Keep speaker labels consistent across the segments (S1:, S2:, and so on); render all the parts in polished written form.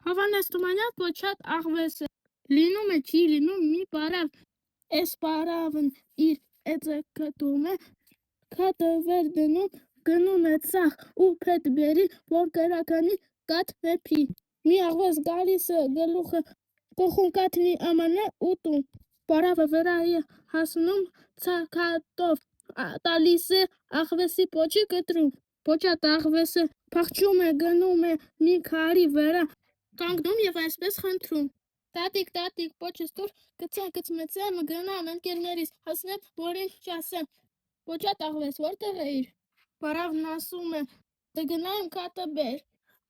S1: Հավանեստումանյալ փոչատ աղվեսը լինում է չի լինում մի պարավ, էս պարավն իր էծը կտում է, քատը վեր դնում, գնում է ծախ ու փետ բերի, որ կրականի կատ վեպի։ Մի աղվես գալիս է գլուխը կողուն կատնի ամանե ուտում, պարավը վրա է հասնում ցակատով, տալիս է աղվեսի պոչի կտրում, փոչատ աղվեսը փախչում է գնում է մի քարի վրա, կանգնում եւ այսպես խնդրում. Տատիկ, պոչս տուր, կծմեցեմ, գնամ ընկերներիս, հասնեմ, որին չասեմ, փոչատ աղվես, որտեղ էիր։ Պարավն ասում է, դե գնայım քատը բեր։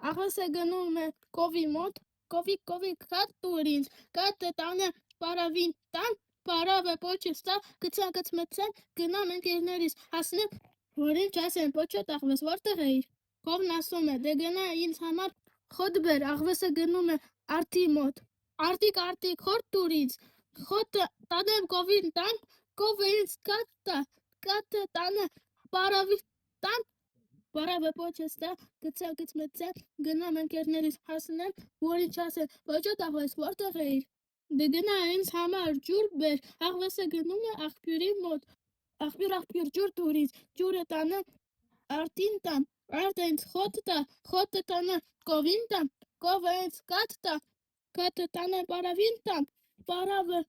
S1: Աղվեսը գնում է կովի մոտ, կովի քատ տուր ինձ, քատը տանեմ պարավին տան, պարավը պոչս տա, կծմեցեմ, գնամ ընկերներիս, հասնեմ, որին չասեմ, փոչատ աղվես, որտեղ էիր։ Կովն ասում է, դե գնա ինձ համար խոտ բեր, աղվեսը գնում է արդի մոտ։ Արտիկ, խոտ տուր ինձ, խոտը տանեմ կովին տան, կովը ինձ կատ տա, կատը տանեմ պարավի տան, պարավը պոչս տա, կծմեցեմ, գնամ ընկերներիս, հասնեմ, որին չասեմ, փոչատ աղվես, որտեղ էիր։ Դե գնա ինձ համար ջուր բեր, աղվեսը գնում է աղբյուրի մոտ, աղբյուր ջուր տուր ինձ, ջուրը տանեմ արտին տամ, արտը ինձ խոտ տա, խոտը տանեմ կովին տամ, կովը ինձ կատ տա, կատը տանեմ պարավին տամ, պարավը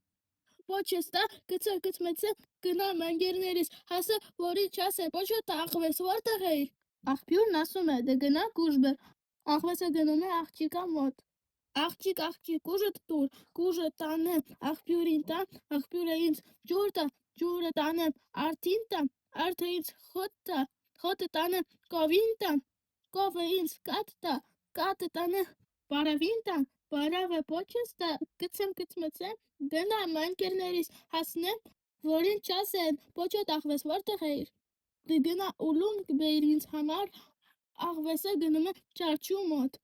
S1: պոչս տա, կծմեցեմ, գնամ ընկերներիս, հասնեմ, որին չասեմ, փոչատ աղվես, որտեղ էիր։ Աղբյուրն ասում է, դե գնա կուժ բեր, աղվեսը գնում է աղջիկա մոտ։ Աղջիկ, կուժը տուր, կուժը տանեմ աղբյուրին տամ, աղբյուրը ինձ ջուր տա, ջուրը տանեմ արդին տամ, արդը ինձ խոտ տա, խոտը տանեմ կովին տամ, կովը ինձ կատ տա, կատը տանեմ պարավին տամ, պարավը պոչս տա, կծմեցեմ, գնամ ընկերներիս, հասնեմ, որին չասեմ, փոչատ աղվես, որտեղ էիր։ Դե գնա ուլունք բեր ինձ համար, աղվեսը գնում է չարչու մոտ։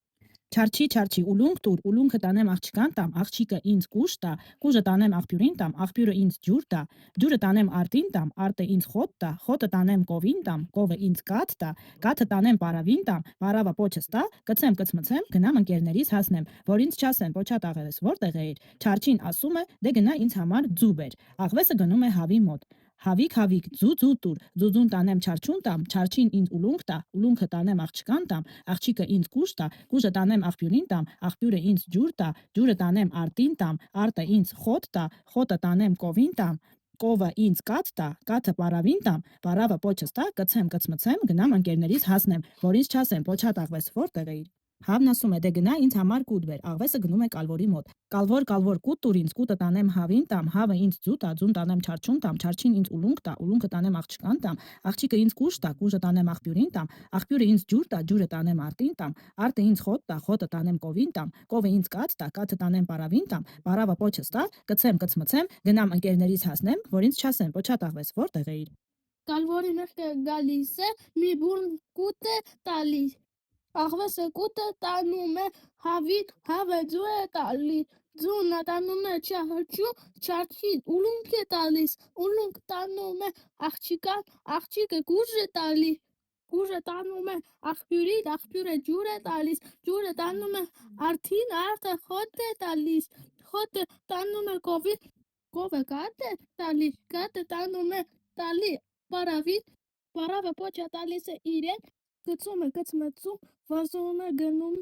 S2: Չարչի, ուլունք տուր, ուլունքը տանեմ աղջկան տամ, աղջիկը ինձ կուժ տա, կուժը տանեմ աղբյուրին տամ, աղբյուրը ինձ ջուր տա, ջուրը տանեմ արտին տամ, արտը ինձ խոտ տա, խոտը տանեմ կովին տամ, կովը ինձ կաթ տա, կաթը տանեմ պարավին տամ, պարավը պոչս տա, կծմեցեմ, գնամ ընկերներիս հասնեմ, որ ինձ չասեմ, փոչատ աղվես, որտեղ էիր։ Չարչին ասում է, դե գնա ինձ համար ձու բեր, աղվեսը գնում է հավի մոտ։ Հավիկ, ձու տուր, ձուձուն տանեմ չարչուն տամ, չարչին ինձ ուլունք տա, ուլունքը տանեմ աղջկան տամ, աղջիկը ինձ կուժ տա, կուժը տանեմ աղբյուրին տամ, աղբյուրը ինձ ջուր տա, ջուրը տանեմ արտին տամ, արտը ինձ խոտ տա, խոտը տանեմ կովին տամ, կովը ինձ կաթ տա, կաթը պարավին տամ, պարավը պոչս տա, կծմեցեմ, գնամ ընկերներիս հասնեմ, որ ինձ չասեմ, փոչատ աղվես, որտեղ էիր։ Հավն ասում է, դե գնա ինձ համար կուտ բեր, աղվեսը գնում է կալվորի մոտ։ Կալվոր, կուտ տուր ինձ, կուտը տանեմ հավին տամ, հավը ինձ ձու տա, ձուն տանեմ չարչուն տամ, չարչին ինձ ուլունք տա, ուլունքը տանեմ աղջկան տամ, աղջիկը ինձ կուժ տա, կուժը տանեմ աղբյուրին տամ, աղբյուրը ինձ ջուր տա, ջուրը տանեմ արտին տամ, արտը ինձ խոտ տա, խոտը տանեմ կովին տամ, կովը ինձ կաթ տա, կաթը տանեմ պարավին տամ, պարավը պոչս տա, կծմեցեմ, գնամ ընկերներիս հասնեմ, որ ինձ չասեմ, փոչատ աղվես, որտեղ էիր։
S1: Կալվորի մեղքը գալիս է, մի բուրն կուտ է տալիս, աղվեսը կուտը տանում է հավին, հավը ձու է տալիս, ձունը տանում է չարչու, չարչին ուլունք է տալիս, ուլունք տանում է աղջիկան, աղջիկը կուժ է տալիս, կուժը տանում է աղբյուրին, աղբյուրը ջուր է տալիս, ջուրը տանում է արդին, արդը խոտ է տալիս, խոտը տանում է կովին, կովը կատ է տալիս, կատը տանում է տալի պարավին, պարավը պոչը տալիս է իրեն, կծմեցում, վազում է գնում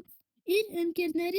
S1: իր ընկերների